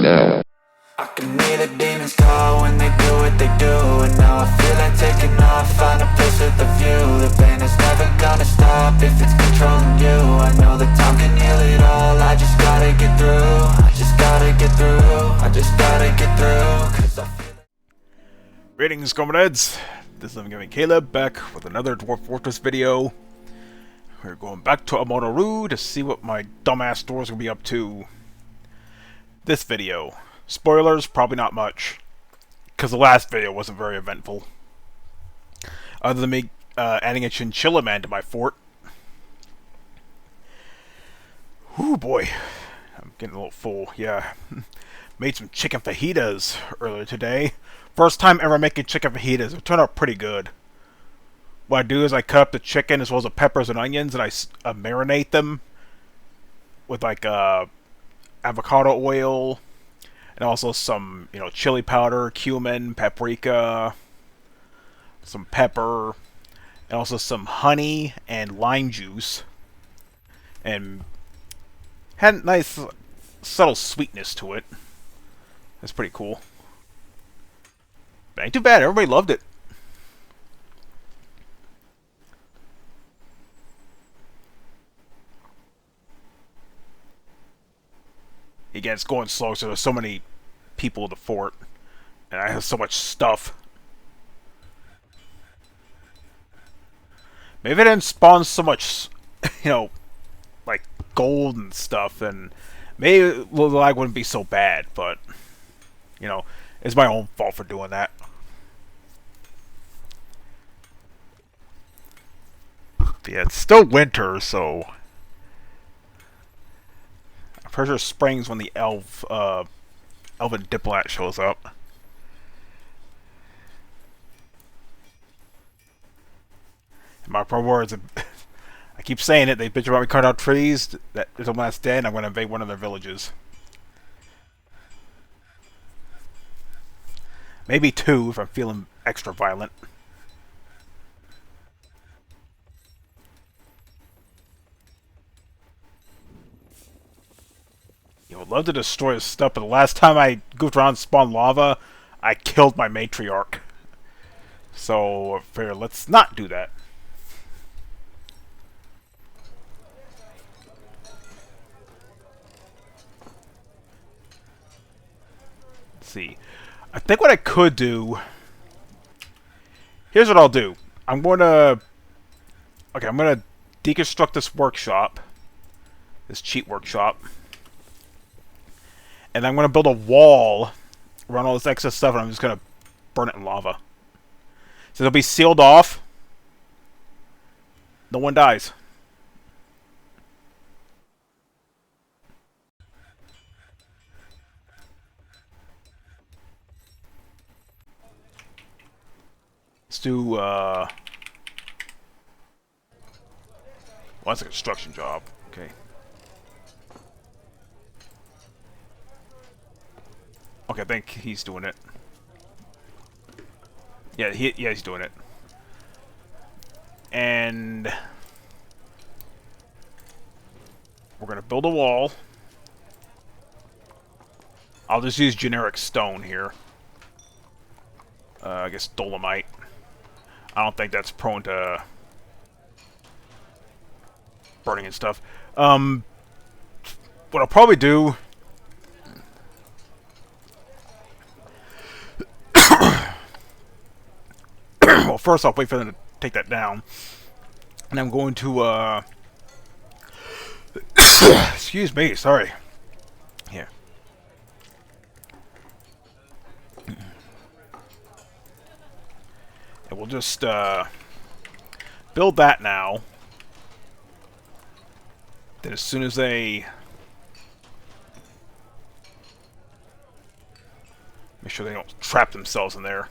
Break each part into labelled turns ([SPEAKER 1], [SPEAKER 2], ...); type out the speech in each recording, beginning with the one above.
[SPEAKER 1] now.
[SPEAKER 2] I can hear the demons call when they do what they do. And now I feel like taking off, find a place with a view. The pain is never gonna stop if it's controlling you. I know that time can heal it all, I just gotta get through. I just gotta get through, I just gotta get through. Cause I feel like...
[SPEAKER 3] Greetings, comrades! This is Living Gaming Caleb, back with another Dwarf Fortress video. We're going back to Modular to see what my dumbass store's gonna be up to this video. Spoilers, probably not much, because the last video wasn't very eventful. Other than me adding a chinchilla man to my fort. Whew, boy. I'm getting a little full, yeah. Made some chicken fajitas earlier today. First time ever making chicken fajitas. It turned out pretty good. What I do is I cut up the chicken as well as the peppers and onions, and I marinate them with like avocado oil, and also some, chili powder, cumin, paprika, some pepper, and also some honey and lime juice, and had a nice subtle sweetness to it. That's pretty cool. But ain't too bad. Everybody loved it. Again, it's going slow, so there's so many people in the fort, and I have so much stuff. Maybe I didn't spawn so much, like gold and stuff, and maybe the lag wouldn't be so bad, but, it's my own fault for doing that. Yeah, it's still winter, so... I'm pretty sure spring's when the elven diplomat shows up. And my pro words, I keep saying it, they bitch about me cutting out trees, that there's a last day, and I'm going to invade one of their villages. Maybe two, if I'm feeling extra violent. I would love to destroy his stuff, but the last time I goofed around and spawned lava, I killed my matriarch. So, fair, let's not do that. Let's see. I think what I could do... Here's what I'll do. I'm going to deconstruct this workshop. This cheat workshop. And I'm going to build a wall around all this excess stuff, and I'm just going to burn it in lava. So it'll be sealed off. No one dies. Let's do, well, that's a construction job. Okay. Okay, I think he's doing it. Yeah, he's doing it. And we're gonna build a wall. I'll just use generic stone here. I guess dolomite. I don't think that's prone to burning and stuff. What I'll probably do... Well, first off, wait for them to take that down. And I'm going to, excuse me, sorry. Here. And we'll just, build that now. Then as soon as they... Make sure they don't trap themselves in there.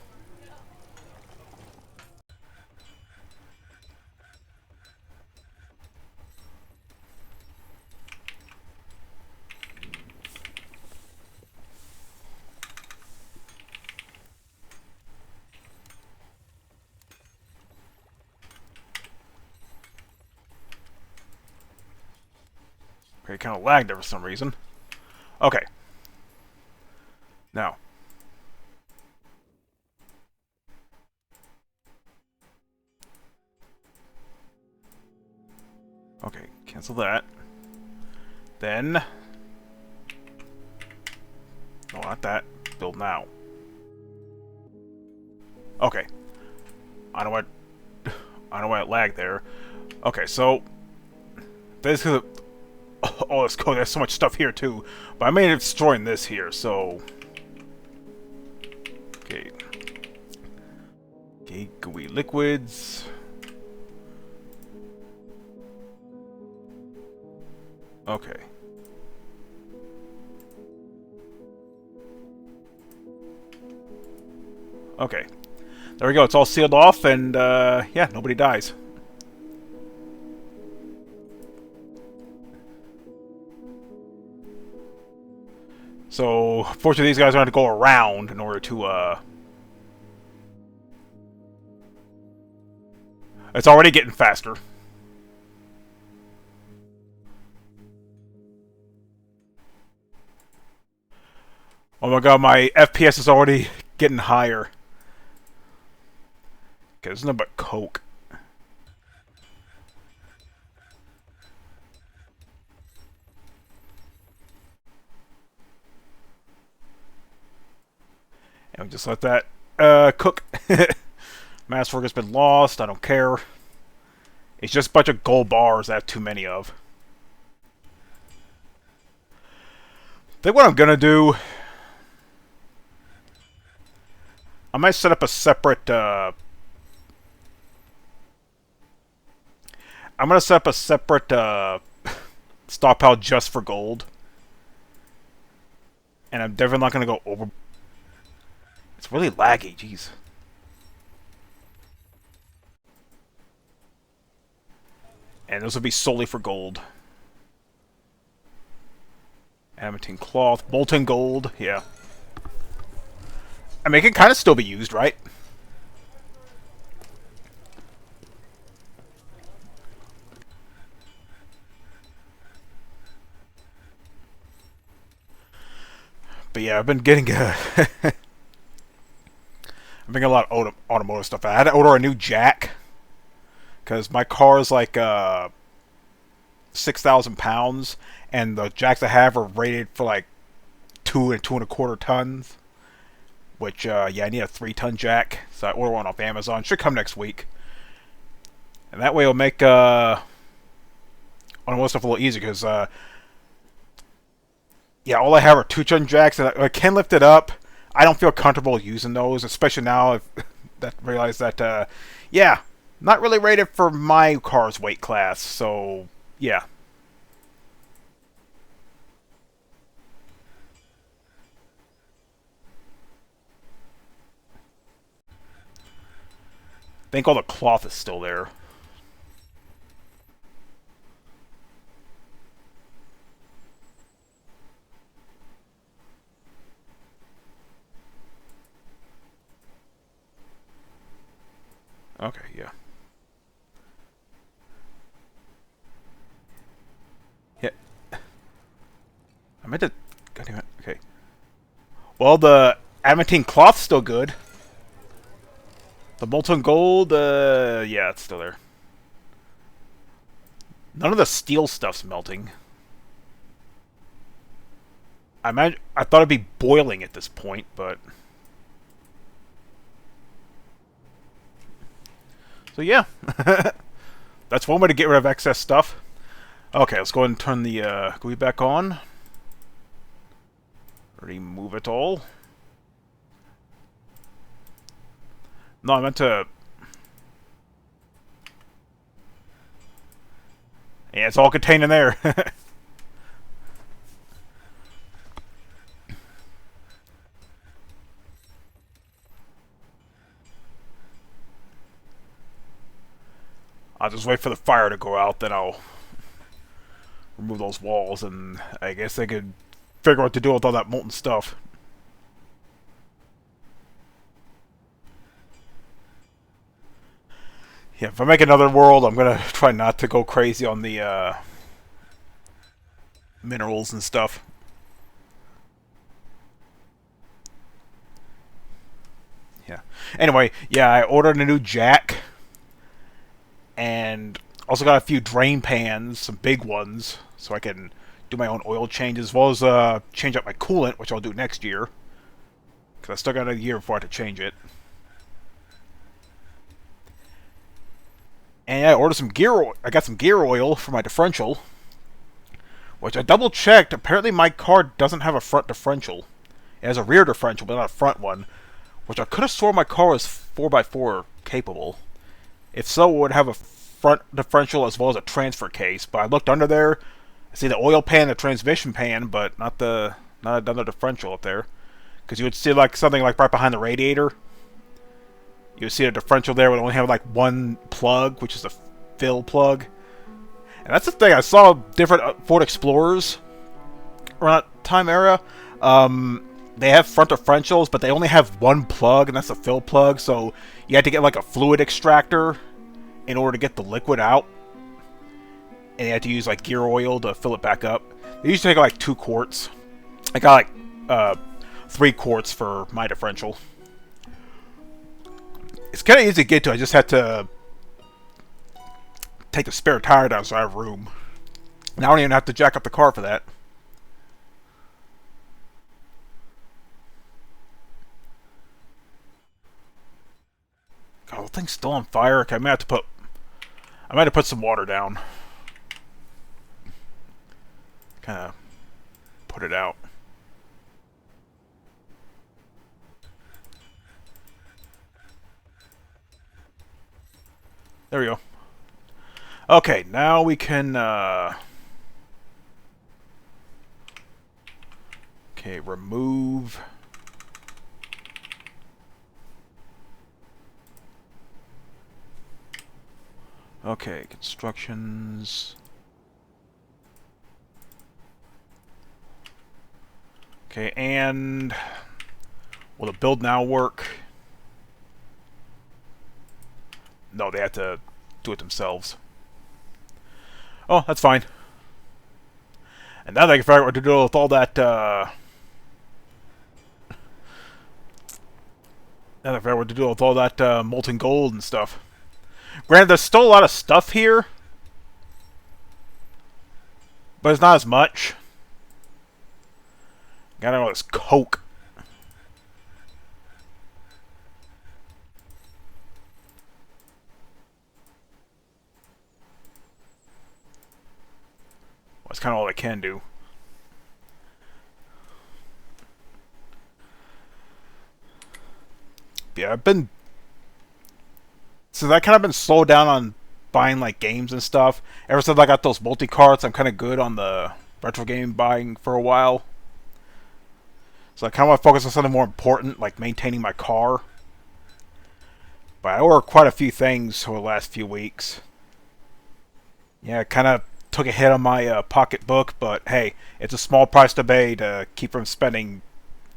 [SPEAKER 3] Okay, kind of lagged there for some reason. Okay. Now. Okay, cancel that. Then... No, not that. Build now. Okay. I know why it lagged there. Okay, so... Basically... Oh, let's go. There's so much stuff here, too. But I may end up destroying this here, so... Okay. Okay, gooey liquids... Okay. Okay. There we go. It's all sealed off, and, yeah, nobody dies. So, fortunately, these guys are going to go around in order to, It's already getting faster. Oh my god, my FPS is already getting higher. Okay, there's nothing but coke. And we just let that cook. Mass work has been lost, I don't care. It's just a bunch of gold bars I have too many of. I think what I'm gonna do... I might set up a separate, I'm gonna set up a separate, stockpile just for gold. And I'm definitely not gonna go over... It's really laggy, jeez. And this will be solely for gold. Adamantine cloth, molten gold, yeah. I mean, it can kind of still be used, right? But yeah, I've been getting I've been getting a lot of automotive stuff. I had to order a new jack because my car is like 6,000 pounds, and the jacks I have are rated for like 2 and 2.25 tons. Which, yeah, I need a 3-ton jack, so I order one off Amazon. Should come next week. And that way it'll make, automotive stuff a little easier, because, yeah, all I have are 2-ton jacks, and I can lift it up. I don't feel comfortable using those, especially now I realize that, yeah, not really rated for my car's weight class, so, yeah. I think all the cloth is still there. Okay, yeah. Yeah. I meant to... God damn it. Okay. Well, the adamantine cloth's still good. The molten gold, yeah, it's still there. None of the steel stuff's melting. I thought it'd be boiling at this point, but... So yeah. That's one way to get rid of excess stuff. Okay, let's go ahead and turn the GUI back on. Remove it all. No, I meant to... Yeah, it's all contained in there. I'll just wait for the fire to go out, then I'll remove those walls, and I guess I could figure out what to do with all that molten stuff. Yeah, if I make another world, I'm gonna try not to go crazy on the minerals and stuff. Anyway, yeah, I ordered a new jack, and also got a few drain pans, some big ones, so I can do my own oil change, as well as change out my coolant, which I'll do next year, because I still got a year before I have to change it. And yeah, I ordered some gear oil. I got some gear oil for my differential, which I double checked. Apparently my car doesn't have a front differential. It has a rear differential, but not a front one, which I could have sworn my car was 4x4 capable. If so, it would have a front differential as well as a transfer case. But I looked under there. I see the oil pan, the transmission pan, but not another differential up there. Because you would see like something like right behind the radiator. You would see a differential there would only have like one plug, which is the fill plug. And that's the thing. I saw different Ford Explorers around that time era. They have front differentials, but they only have one plug, and that's the fill plug. So you had to get like a fluid extractor in order to get the liquid out. And you had to use like gear oil to fill it back up. They usually take like 2 quarts. I got like 3 quarts for my differential. It's kind of easy to get to. I just had to take the spare tire down so I have room. And I don't even have to jack up the car for that. God, the thing's still on fire. Okay, I might have to put some water down. Kind of put it out. There we go. Okay, now we can, okay, remove. Okay, constructions. Okay, and will the build now work? No, they have to do it themselves. Oh, that's fine. And now they can figure out what to do with all that, now they can figure out what to do with all that, molten gold and stuff. Granted, there's still a lot of stuff here, but it's not as much. Got all this coke. Well, that's kind of all I can do. Yeah, I've been... Since I kind of been slowed down on buying like games and stuff, ever since I got those multi-carts, I'm kind of good on the retro game buying for a while. So I kind of want to focus on something more important, like maintaining my car. But I ordered quite a few things over the last few weeks. Yeah, it kind of took a hit on my pocketbook, but hey, it's a small price to pay to keep from spending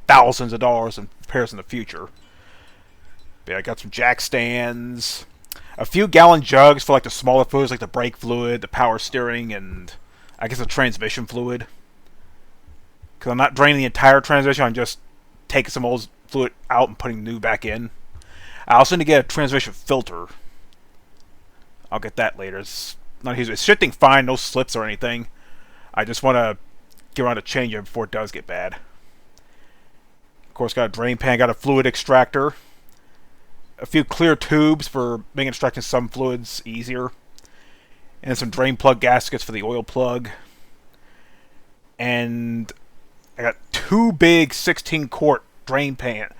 [SPEAKER 3] thousands of dollars in repairs in the future. But yeah, I got some jack stands, a few gallon jugs for like the smaller fluids, like the brake fluid, the power steering, and I guess the transmission fluid. Because I'm not draining the entire transmission, I'm just taking some old fluid out and putting new back in. I also need to get a transmission filter. I'll get that later. It's not easy. It's shifting fine, no slips or anything. I just want to get around to change it before it does get bad. Of course, got a drain pan, got a fluid extractor. A few clear tubes for making extracting some fluids easier. And some drain plug gaskets for the oil plug. And I got 2 big 16-quart drain pan,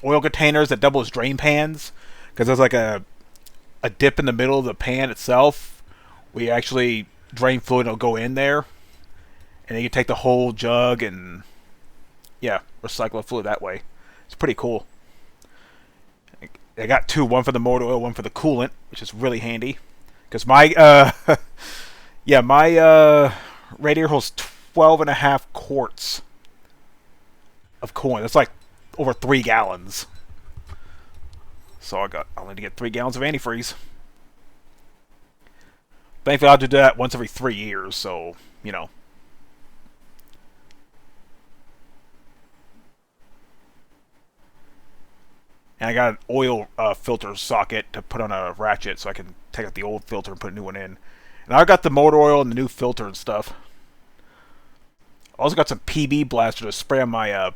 [SPEAKER 3] oil containers that double as drain pans. Because there's like a dip in the middle of the pan itself. We actually drain fluid and it'll go in there. And then you take the whole jug and, yeah, recycle the fluid that way. It's pretty cool. I got 2, one for the motor oil, one for the coolant, which is really handy. Because my, yeah, my radiator holds 12.5 quarts of coolant. That's like over 3 gallons. So I'll need to get 3 gallons of antifreeze. Thankfully, I'll do that once every 3 years, so, you know. And I got an oil filter socket to put on a ratchet so I can take out the old filter and put a new one in. And I got the motor oil and the new filter and stuff. Also got some PB blaster to spray on my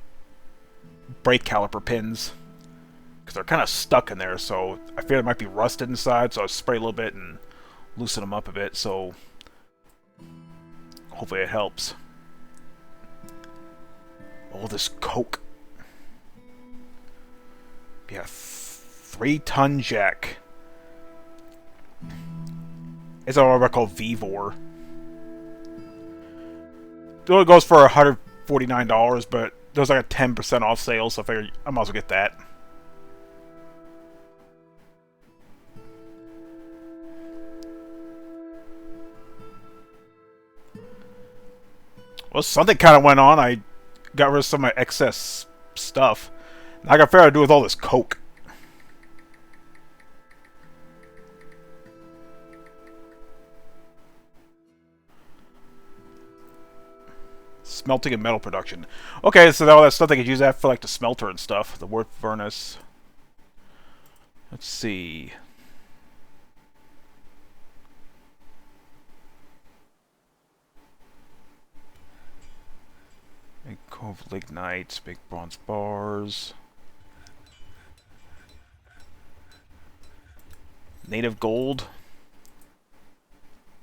[SPEAKER 3] brake caliper pins. Because they're kind of stuck in there, so I fear it might be rusted inside, so I'll spray a little bit and loosen them up a bit, so hopefully it helps. Oh, this coke. Yeah, 3-ton jack. It's a what I call Vivor. It only goes for $149, but there's like a 10% off sale, so I figured I might as well get that. Well, something kind of went on. I got rid of some of my excess stuff. Now I got to figure out what to do with all this coke. Smelting and metal production. Okay, so all that stuff they could use that for like the smelter and stuff. The wood furnace. Let's see. Big cove lignites, big bronze bars. Native gold.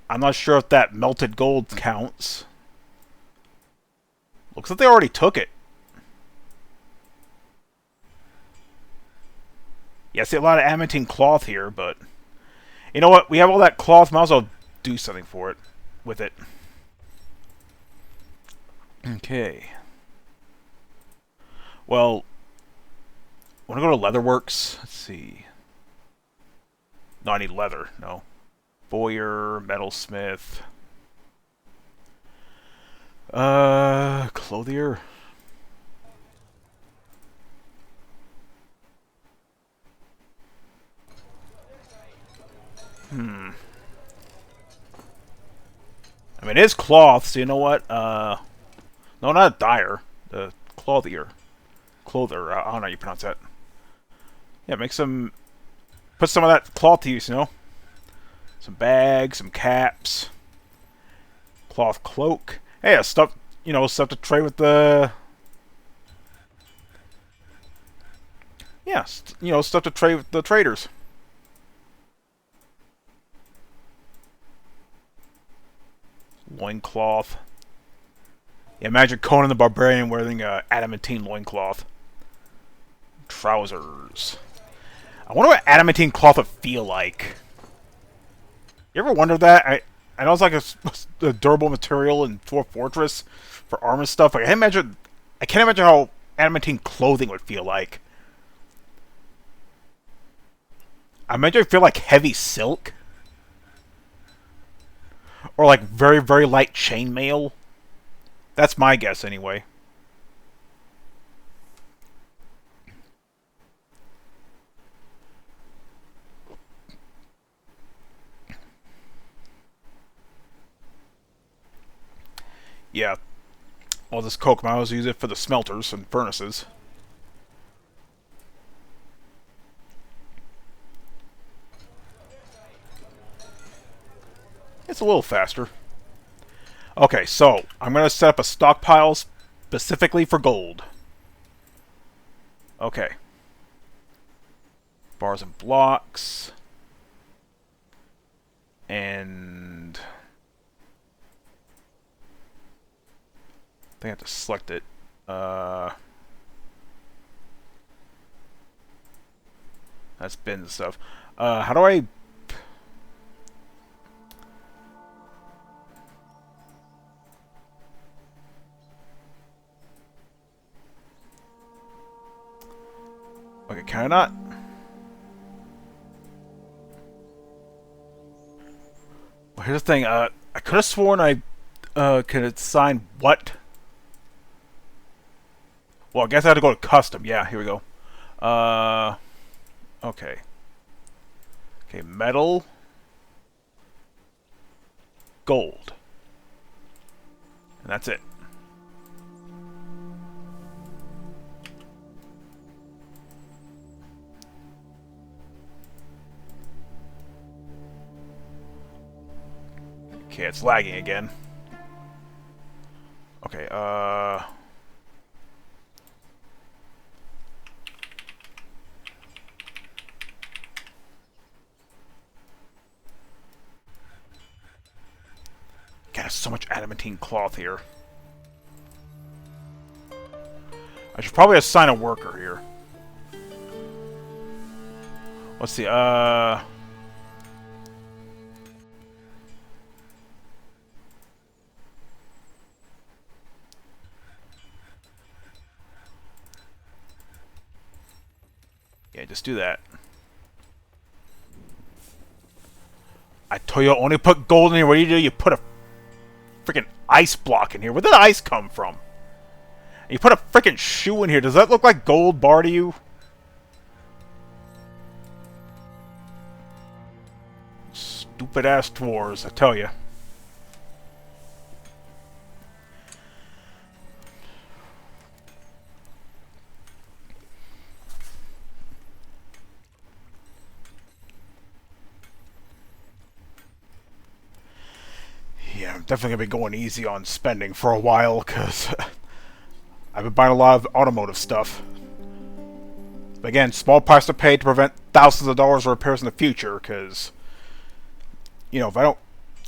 [SPEAKER 3] I'm not sure if that melted gold counts. Looks like they already took it. Yeah, I see a lot of adamantine cloth here, but you know what? We have all that cloth. Might as well do something for it with it. Okay. Well, I want to go to Leatherworks. Let's see. No, I need leather. No. Bowyer, metalsmith. Clothier. I mean, it is cloth, so you know what? No, not dyer. The clothier. Clother. I don't know how you pronounce that. Yeah, make some... Put some of that cloth to use, you know? Some bags, some caps. Cloth cloak. Hey, stuff, you know, stuff to trade with the... Yeah, you know, stuff to trade with the traders. Loincloth. Yeah, imagine Conan the Barbarian wearing a adamantine loincloth. Trousers. I wonder what adamantine cloth would feel like. You ever wondered that? I know it's like a durable material in Dwarf Fortress for armor stuff. Like, I can't imagine how adamantine clothing would feel like. I imagine it feel like heavy silk. Or like very, very light chainmail. That's my guess, anyway. Yeah. All this coke, I always use it for the smelters and furnaces. It's a little faster. Okay, so I'm going to set up a stockpile specifically for gold. Okay. Bars and blocks. And... I think I have to select it. That's bins and stuff. How do I... Okay, can I not? Well, here's the thing. I could have sworn I could assign what. Well, I guess I had to go to custom. Yeah, here we go. Okay. Okay, metal. Gold. And that's it. Okay, it's lagging again. Okay, God, so much adamantine cloth here. I should probably assign a worker here. Let's see, yeah, just do that. I told you only put gold in here. What do? You put a freaking ice block in here. Where did the ice come from? And you put a freaking shoe in here. Does that look like gold bar to you? Stupid ass dwarves, I tell you. Yeah, I'm definitely gonna be going easy on spending for a while, because I've been buying a lot of automotive stuff. But again, small price to pay to prevent thousands of dollars of repairs in the future, because, you know, if I don't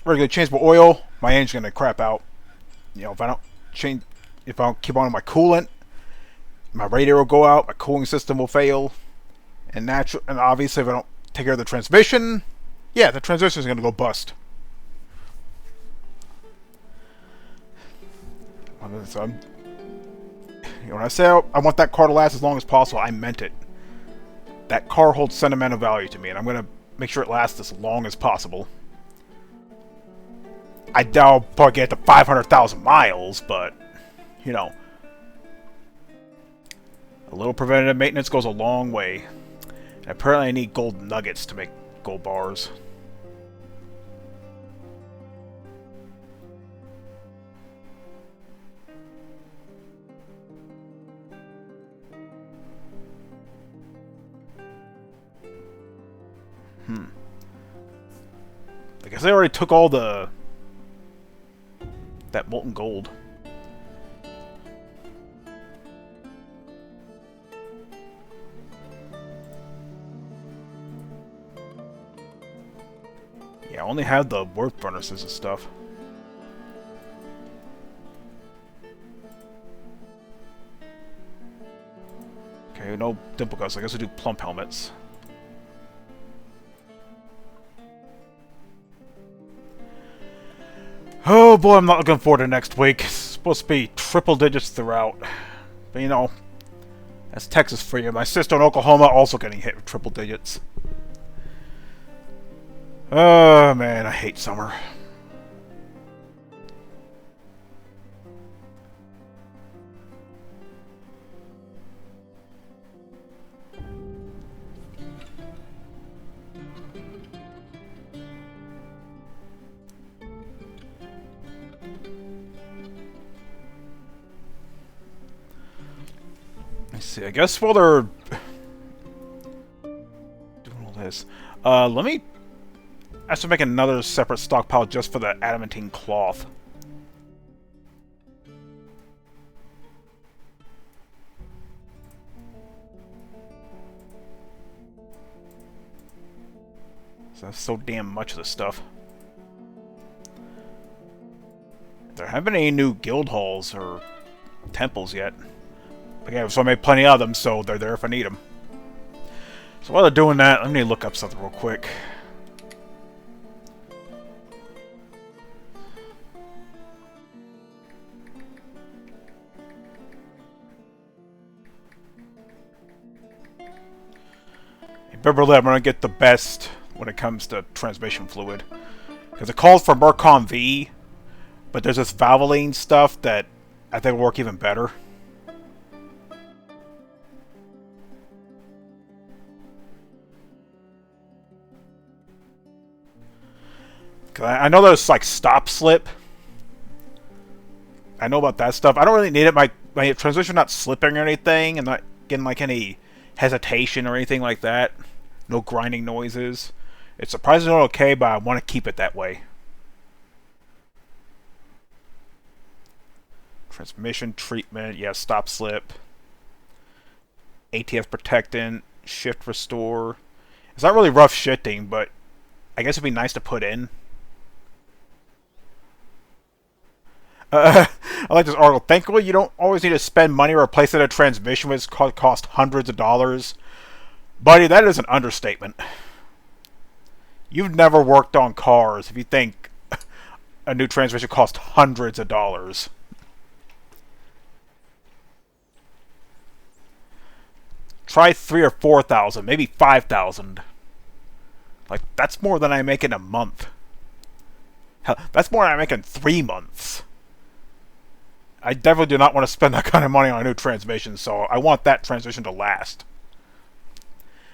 [SPEAKER 3] regularly change my oil, my engine's gonna crap out. You know, if I don't keep on my coolant, my radiator will go out, my cooling system will fail, and obviously if I don't take care of the transmission, yeah, the transmission is gonna go bust. So when I say I want that car to last as long as possible, I meant it. That car holds sentimental value to me, and I'm going to make sure it lasts as long as possible. I doubt I'll probably get to 500,000 miles, but, you know, a little preventative maintenance goes a long way. And apparently I need gold nuggets to make gold bars. I guess they already took all that molten gold. Yeah, I only have the warp furnaces and stuff. Okay, no dimple cuts. I guess I do plump helmets. Oh boy, I'm not looking forward to next week. It's supposed to be triple digits throughout. But you know, that's Texas for you. My sister in Oklahoma also getting hit with triple digits. Oh man, I hate summer. Let's see, I guess while they're doing all this, let me actually make another separate stockpile just for the adamantine cloth. So that's so damn much of this stuff. There haven't been any new guild halls or temples yet. Okay, so I made plenty of them, so they're there if I need them. So while they're doing that, let me look up something real quick. Remember that I'm going to get the best when it comes to transmission fluid. Because it calls for Mercon V, but there's this Valvoline stuff that I think will work even better. I know there's like stop slip. I know about that stuff. I don't really need it. My transmission not slipping or anything, and not getting like any hesitation or anything like that. No grinding noises. It's surprisingly okay, but I want to keep it that way. Transmission treatment, yeah, stop slip. ATF protectant, shift restore. It's not really rough shifting, but I guess it'd be nice to put in. I like this article. Thankfully, you don't always need to spend money or replace a transmission, which cost hundreds of dollars. Buddy, that is an understatement. You've never worked on cars if you think a new transmission costs hundreds of dollars. Try 3,000 or 4,000, maybe 5,000. Like, that's more than I make in a month. Hell, that's more than I make in 3 months. I definitely do not want to spend that kind of money on a new transmission, so I want that transmission to last.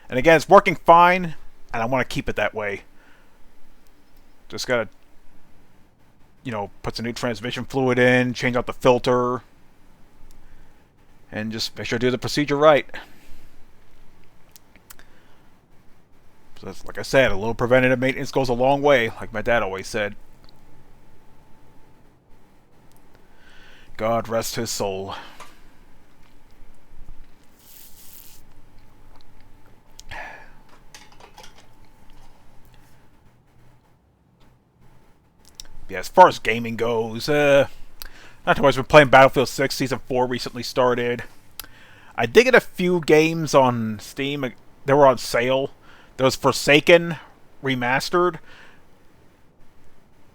[SPEAKER 3] And again, it's working fine, and I want to keep it that way. Just gotta, you know, put some new transmission fluid in, change out the filter, and just make sure to do the procedure right. So that's, like I said, a little preventative maintenance goes a long way, like my dad always said. God rest his soul. Yeah, as far as gaming goes, not too much. I've been playing Battlefield 6 Season 4 recently started. I did get a few games on Steam. They were on sale. There was Forsaken Remastered.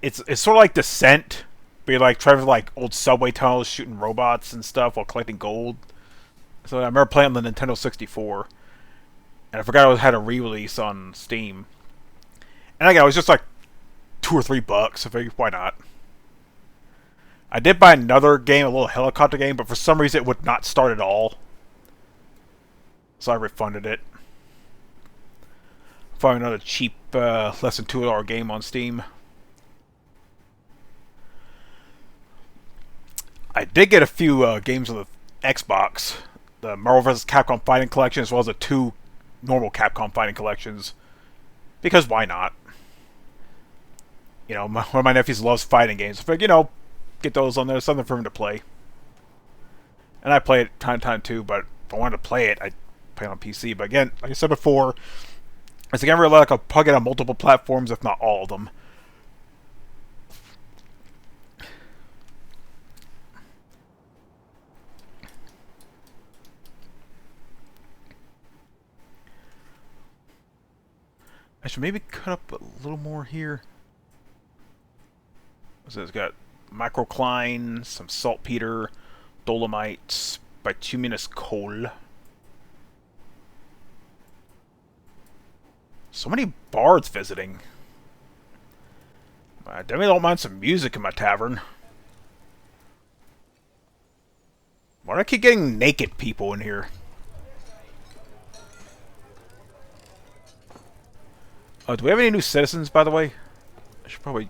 [SPEAKER 3] It's sort of like Descent, but you're like traveling like old subway tunnels, shooting robots and stuff while collecting gold. So I remember playing on the Nintendo 64, and I forgot it had a re-release on Steam. And again, it was just like $2 or $3. So I figured, why not? I did buy another game, a little helicopter game, but for some reason it would not start at all. So I refunded it. Found another cheap, less than $2 game on Steam. I did get a few games on the Xbox. The Marvel vs. Capcom Fighting Collection, as well as the 2 normal Capcom Fighting Collections. Because why not? You know, one of my nephews loves fighting games. I figured, you know, get those on there. Something for him to play. And I play it time to time too, but if I wanted to play it, I'd play it on PC. But again, like I said before, it's again really like I'll plug it on multiple platforms, if not all of them. I should maybe cut up a little more here. So it's got microcline, some saltpeter, dolomite, bituminous coal. So many bards visiting. I definitely don't mind some music in my tavern. Why do I keep getting naked people in here? Oh, do we have any new citizens, by the way? I should probably...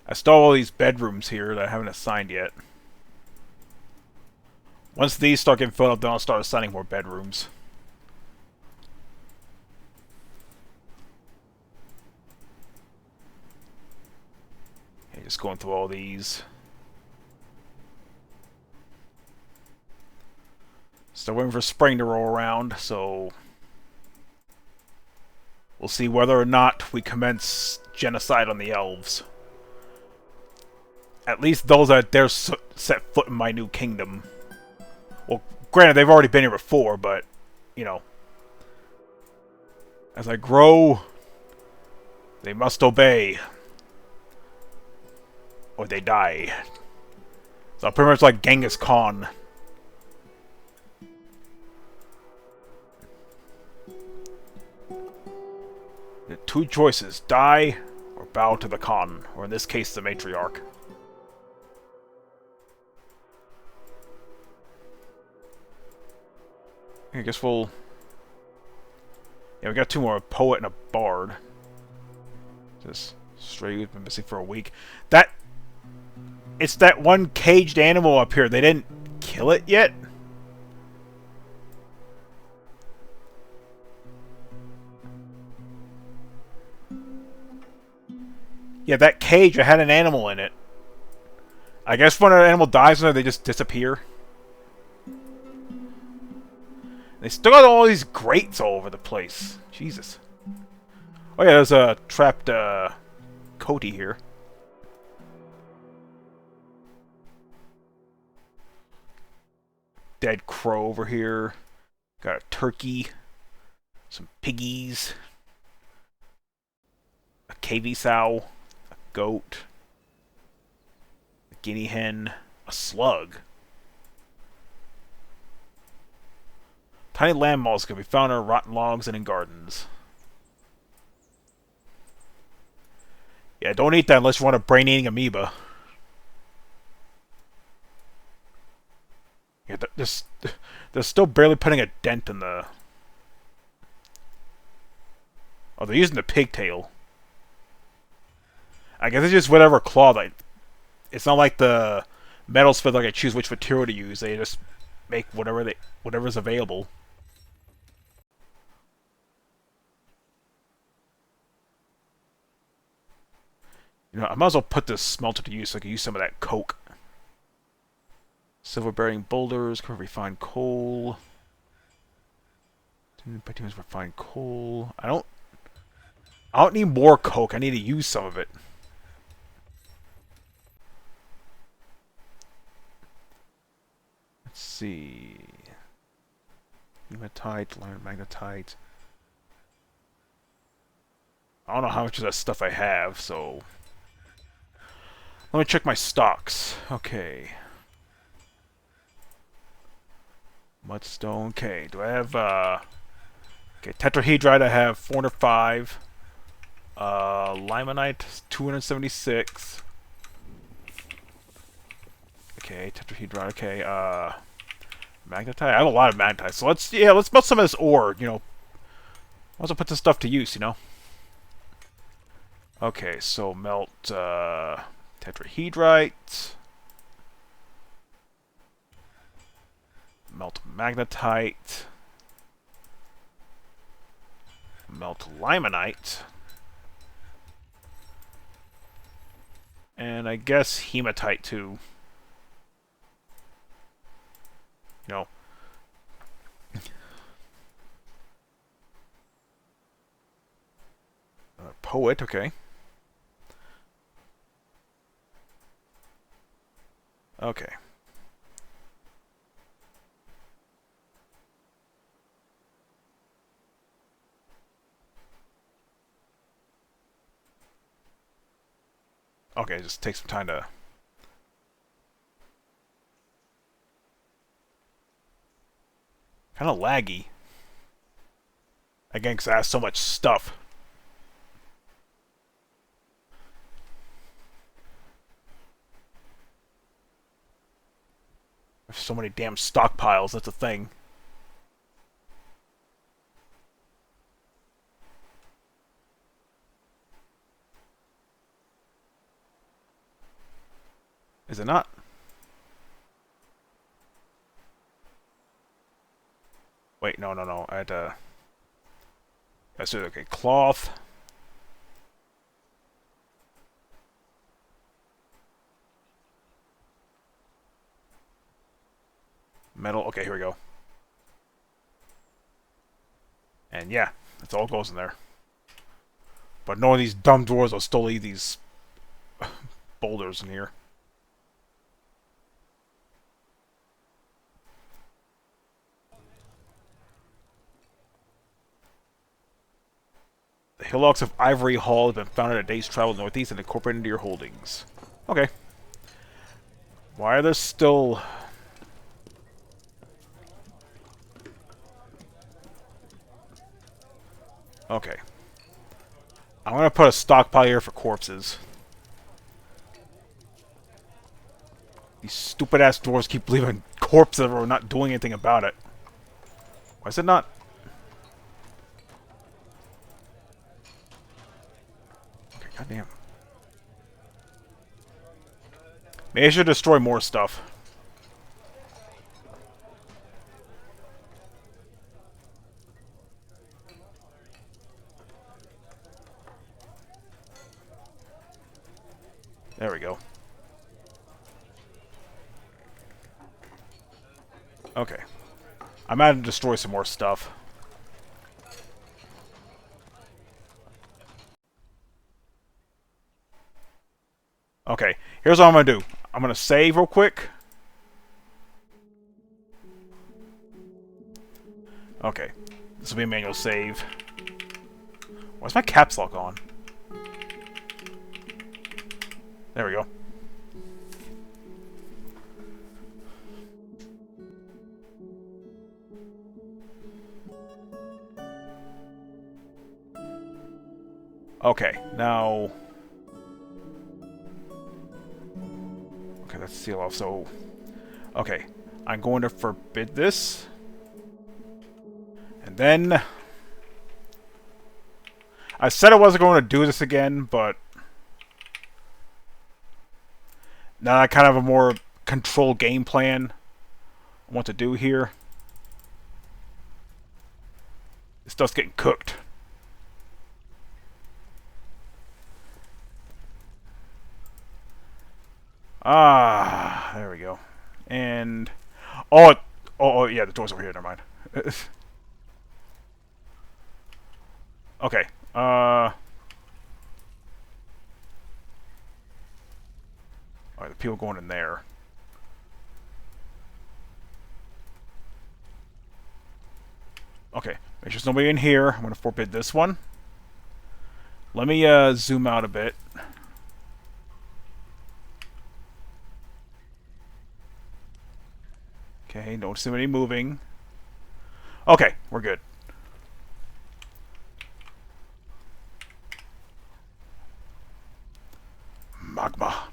[SPEAKER 3] I stole all these bedrooms here that I haven't assigned yet. Once these start getting filled up, then I'll start assigning more bedrooms. Okay, just going through all these. Still waiting for spring to roll around, so... we'll see whether or not we commence genocide on the elves. At least those that dare set foot in my new kingdom. Well, granted, they've already been here before, but, you know. As I grow, they must obey. Or they die. So pretty much like Genghis Khan. The 2 choices, die or bow to the Khan, or in this case, the matriarch. I guess we'll... yeah, we got 2 more, a poet and a bard. Just straight, we've been missing for a week. That... it's that one caged animal up here. They didn't kill it yet? Yeah, that cage, it had an animal in it. I guess when an animal dies in there, they just disappear. They still got all these grates all over the place. Jesus. Oh yeah, there's a trapped, Cody here. Dead crow over here. Got a turkey. Some piggies. A KV sow. A goat. A guinea hen. A slug. Tiny land moths can be found on rotten logs and in gardens. Yeah, don't eat that unless you want a brain-eating amoeba. Yeah, they're still barely putting a dent in the... Oh, they're using the pigtail. I guess it's just whatever claw they... It's not like the metal smith like I choose which material to use. They just make whatever's available. You know, I might as well put this smelter to use so I can use some of that coke. Silver-bearing boulders, cover refined coal. Bituminous refined coal. I don't need more coke. I need to use some of it. Let's see. Hematite, iron magnetite. I don't know how much of that stuff I have, so... Let me check my stocks. Okay. Mudstone. Okay, do I have, Okay, tetrahedrite I have 405. Limonite, 276. Okay, tetrahedrite, okay, magnetite? I have a lot of magnetite, so let's melt some of this ore, you know. Might as well put this stuff to use, you know. Okay, so melt, tetrahedrite. Melt magnetite. Melt limonite. And I guess hematite too. No. Poet, okay. Okay. Okay, just take some time to... Kind of laggy. Again, because I have so much stuff. There's so many damn stockpiles, that's a thing. Is it not? Wait, no. I had to... That's it, okay. Cloth. Metal. Okay, here we go. And yeah, that's all goes in there. But none of these dumb dwarves will still leave these boulders in here. The hillocks of Ivory Hall have been found at a day's travel northeast and incorporated into your holdings. Okay. Why are there still... Okay. I'm gonna put a stockpile here for corpses. These stupid-ass dwarves keep leaving corpses everywhere and not doing anything about it. Why is it not... Okay, goddamn. Maybe I should destroy more stuff. There we go. Okay. I'm out to destroy some more stuff. Okay, here's what I'm gonna do. I'm gonna save real quick. Okay, this will be a manual save. Why's my caps lock on? There we go. Okay, now... Okay, let's seal off, so... Okay, I'm going to forbid this. And then... I said I wasn't going to do this again, but... Now I kind of have a more controlled game plan on what to do here. This stuff's getting cooked. Ah, there we go. And... Oh, yeah, the door's over here, never mind. Okay, Alright, the people going in there. Okay, make sure there's nobody in here. I'm gonna forbid this one. Let me, zoom out a bit. Okay, don't see anybody moving. Okay, we're good. Magma.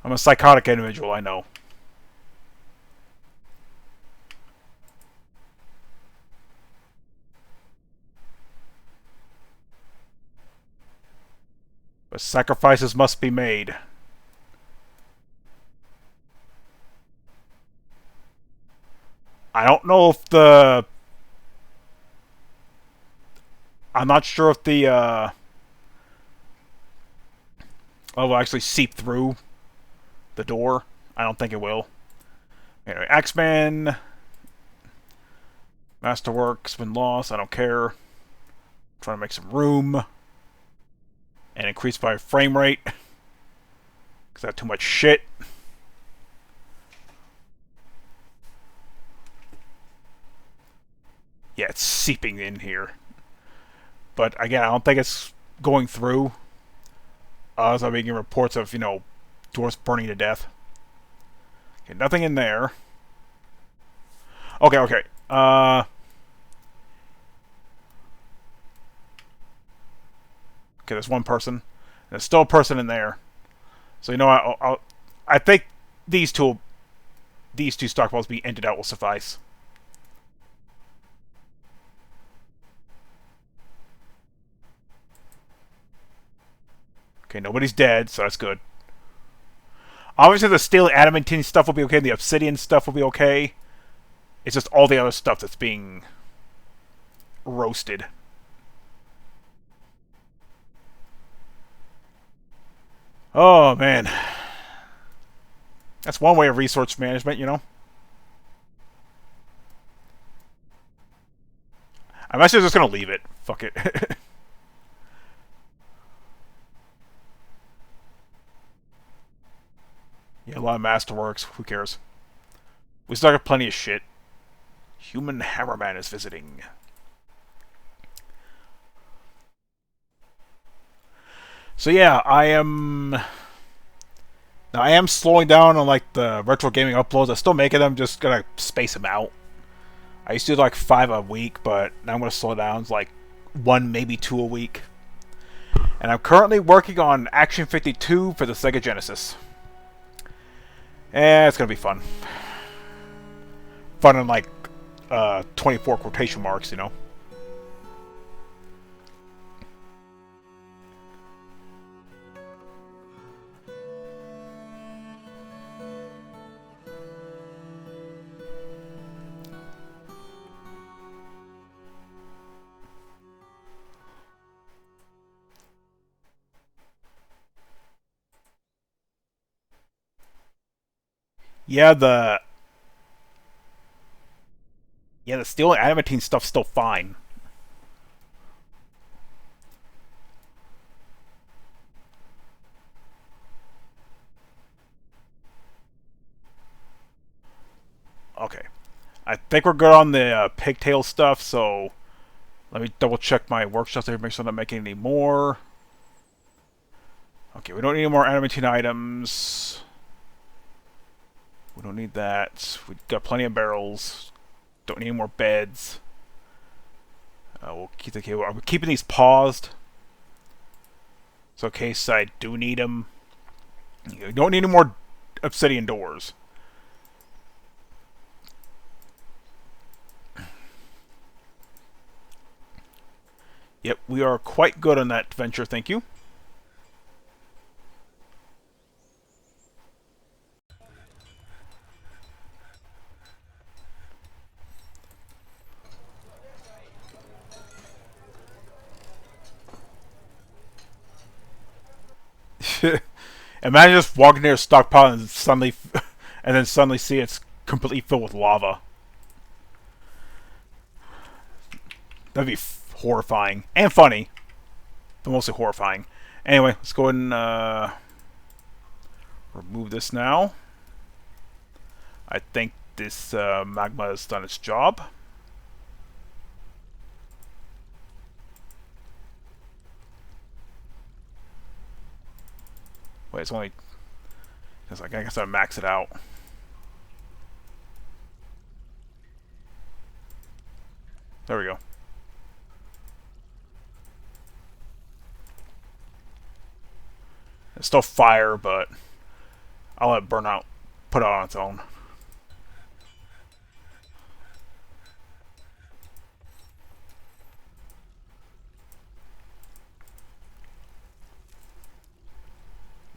[SPEAKER 3] I'm a psychotic individual, I know. But sacrifices must be made. I don't know if the... I'm not sure if the, will actually seep through the door. I don't think it will. Anyway, X-Men... Masterwork's been lost, I don't care. Trying to make some room. And increase my frame rate. Because I have too much shit. Yeah, it's seeping in here. But again, I don't think it's going through. So I'm making reports of, you know, doors burning to death. Okay, nothing in there. Okay. Okay, there's one person. There's still a person in there. So you know what? I think these two stockpiles being ended out will suffice. Okay, nobody's dead, so that's good. Obviously, the steel adamantine stuff will be okay. The obsidian stuff will be okay. It's just all the other stuff that's being roasted. Oh, man. That's one way of resource management, you know? I'm actually just going to leave it. Fuck it. Yeah, a lot of Masterworks. Who cares? We still got plenty of shit. Human Hammerman is visiting. So yeah, I am slowing down on like the retro gaming uploads. I'm still making them, just gonna space them out. I used to do like 5 a week, but now I'm gonna slow down to like 1, maybe 2 a week. And I'm currently working on Action 52 for the Sega Genesis. It's gonna be fun. Fun in like 24 quotation marks, you know. Yeah, the steel and adamantine stuff's still fine. Okay. I think we're good on the pigtail stuff, so let me double check my workshop to make sure I'm not making any more. Okay, we don't need any more adamantine items. We don't need that. We've got plenty of barrels. Don't need any more beds. We'll keep the cable. I'm keeping these paused. So in case I do need them. You don't need any more obsidian doors. Yep, we are quite good on that venture, thank you. Imagine just walking near a stockpile and suddenly, and then suddenly see it's completely filled with lava. That'd be horrifying and funny, but mostly horrifying. Anyway, let's go ahead and remove this now. I think this magma has done its job. Wait, it's only... I guess I max it out. There we go. It's still fire, but I'll let it burn out, put it on its own.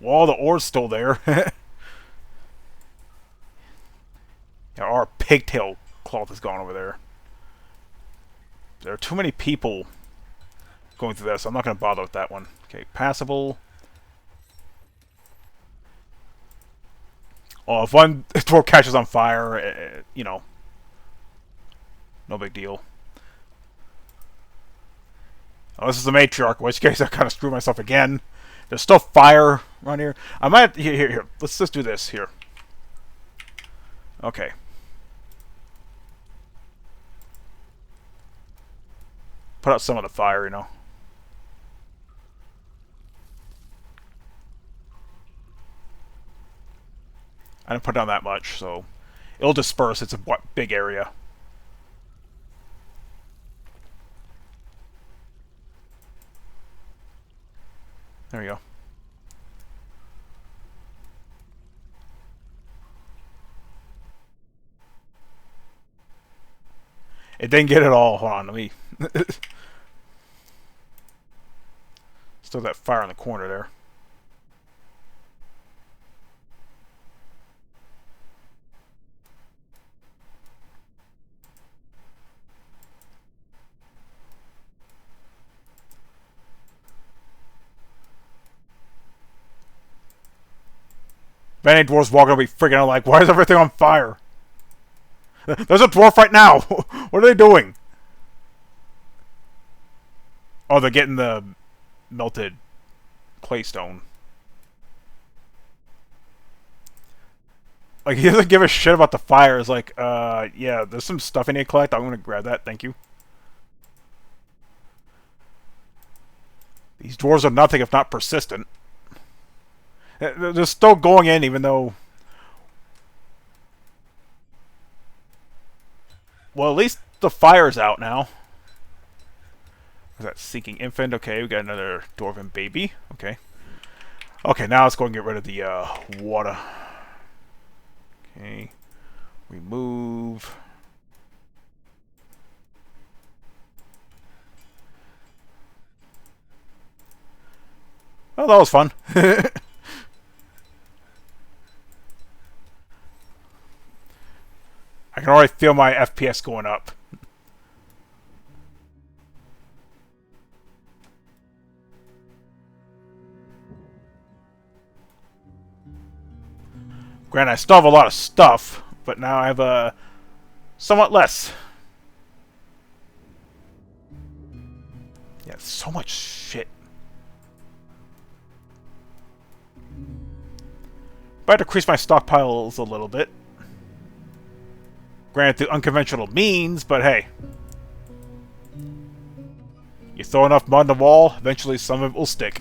[SPEAKER 3] Well, the ore's still there. Yeah, our pigtail cloth is gone over there. There are too many people going through this. I'm not going to bother with that one. Okay, passable. Oh, if one door catches on fire, you know, no big deal. Oh, this is the matriarch, in which case I kind of screw myself again. There's still fire around here. I might... Here. Let's just do this here. Okay. Put out some of the fire, you know. I didn't put down that much, so... It'll disperse. It's a big area. There we go. It didn't get it all. Hold on, let me... Still that fire in the corner there. If any dwarves walking, I'll be freaking out like, why is everything on fire? There's a dwarf right now! What are they doing? Oh, they're getting the melted claystone. Like, he doesn't give a shit about the fire. It's like, yeah, there's some stuff I need to collect. I'm gonna grab that, thank you. These dwarves are nothing if not persistent. They're still going in, even though... Well, at least the fire's out now. Is that Seeking Infant? Okay, we got another Dwarven baby. Okay. Okay, now let's go and get rid of the water. Okay. Remove. Oh, that was fun. I can already feel my FPS going up. Granted, I still have a lot of stuff, but now I have somewhat less. Yeah, so much shit. But I had to increase my stockpiles a little bit. Granted, through unconventional means, but hey. You throw enough mud on the wall, eventually some of it will stick.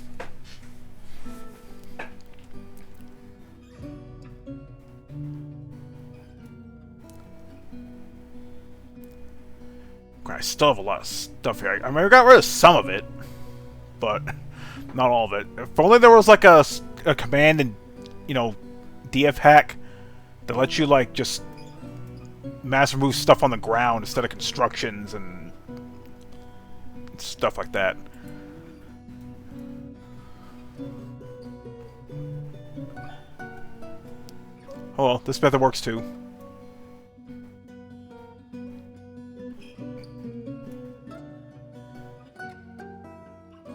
[SPEAKER 3] I still have a lot of stuff here. I mean, I got rid of some of it, but not all of it. If only there was like a command and, you know, DF hack that lets you like just mass remove stuff on the ground instead of constructions and stuff like that. Oh well, this method works too.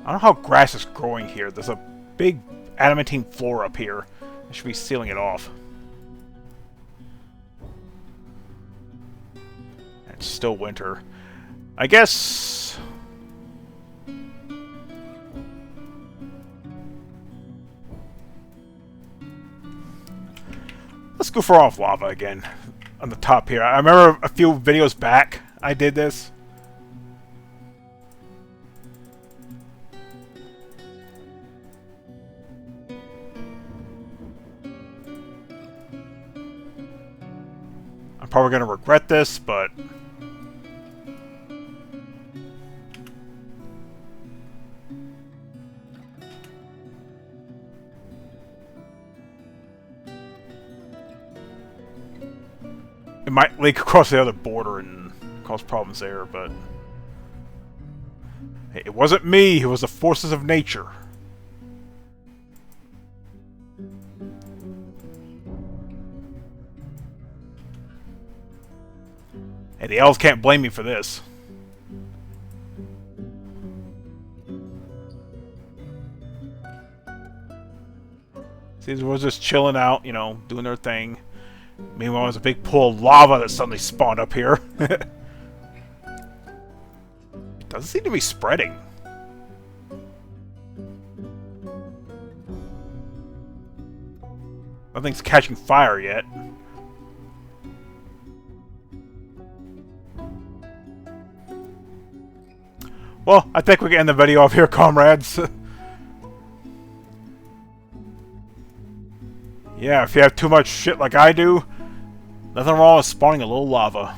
[SPEAKER 3] I don't know how grass is growing here. There's a big adamantine floor up here. I should be sealing it off. It's still winter. I guess... let's go for off lava again. On the top here. I remember a few videos back I did this. I'm probably going to regret this, but... it might leak across the other border and cause problems there, but... hey, it wasn't me, it was the forces of nature. And the elves can't blame me for this. See, they were just chilling out, you know, doing their thing. Meanwhile, there's a big pool of lava that suddenly spawned up here. It doesn't seem to be spreading. Nothing's catching fire yet. Well, I think we can end the video off here, comrades. Yeah, if you have too much shit like I do, nothing wrong with spawning a little lava.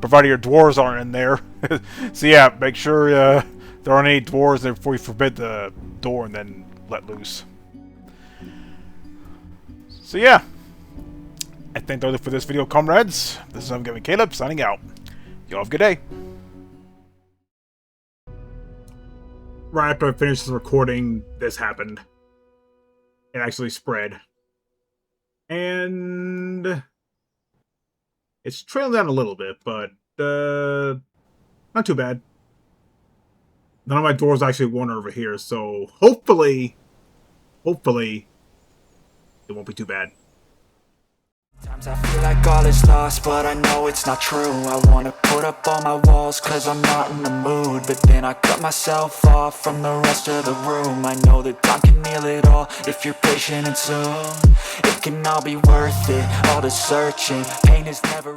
[SPEAKER 3] Provided your dwarves aren't in there. So yeah, make sure there aren't any dwarves there before you forbid the door and then let loose. So yeah, I think that'll do it for this video, comrades. This is I'm Caleb, signing out. Y'all have a good day. Right after I finished the recording, this happened. It actually spread. And... it's trailing down a little bit, but, not too bad. None of my doors actually went over here, so hopefully, it won't be too bad.
[SPEAKER 2] Sometimes I feel like all is lost, but I know it's not true. I wanna put up all my walls cause I'm not in the mood, but then I cut myself off from the rest of the room. I know that time can heal it all if you're patient and soon it can all be worth it, all the searching. Pain is never